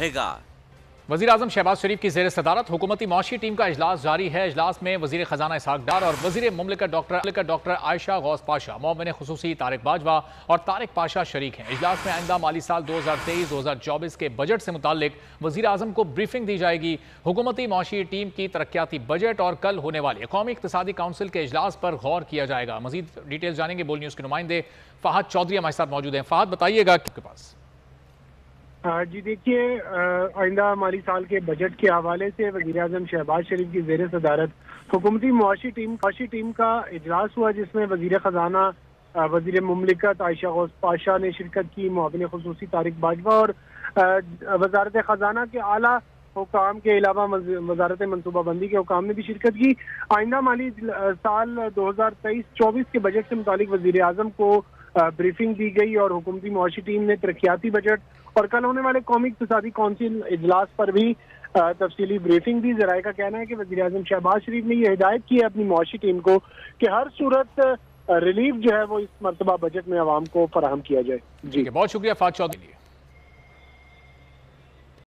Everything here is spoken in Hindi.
रहेगा। वज़ीर आज़म शहबाज शरीफ की ज़ेर सदारत हुकूमती मौशी टीम का इजलास जारी है। इजलास में वज़ीर ख़जाना इसहाक डार और वज़ीर मुमलिकत डॉक्टर आयशा गौस पाशा, मोमिन खुसूसी तारिक बाजवा और तारिक पाशा शरीक हैं। इजलास में आइंदा माली साल 2023-2024 के बजट से मुताल्लिक वज़ीर आज़म को ब्रीफिंग दी जाएगी। हुकूमती मौशी टीम की तरक्याती बजट और कल होने वाले कौमी इक़्तिसादी काउंसिल के इजलास पर गौर किया जाएगा। मज़ीद डिटेल्स जानेंगे बोल न्यूज़ के नुमाइंदे फ़हद चौधरी हमारे साथ मौजूद हैं। फ़हद, बताइएगा आपके पास। जी देखिए, आइंदा माली साल के बजट के हवाले से वज़ीर आज़म शहबाज शरीफ की ज़ेर सदारत हुकूमती मौशी टीम का इजलास हुआ, जिसमें वज़ीर ख़जाना वज़ीर मुमलिकत आयशा गौस पाशा ने शिरकत की, मुआविन खुसूसी तारिक बाजवा और वज़ारत ख़जाना के आला हुकाम के अलावा वज़ारत मनसूबाबंदी के हुकाम ने भी शिरकत की। आइंदा माली साल 2023-24 के बजट से मुतालिक वज़ीर आज़म को ब्रीफिंग दी गई और हुकूमती मौशी टीम ने तरक्याती बजट और कल होने वाले कौमी इक़्तिसादी काउंसिल इजलास पर भी तफसीली ब्रीफिंग दी। ज़राए का कहना है कि वज़ीर आज़म शहबाज शरीफ ने यह हिदायत की है अपनी मौशी टीम को कि हर सूरत रिलीफ जो है वो इस मरतबा बजट में आवाम को फराहम किया जाए। जी, बहुत शुक्रिया फ़हद चौधरी।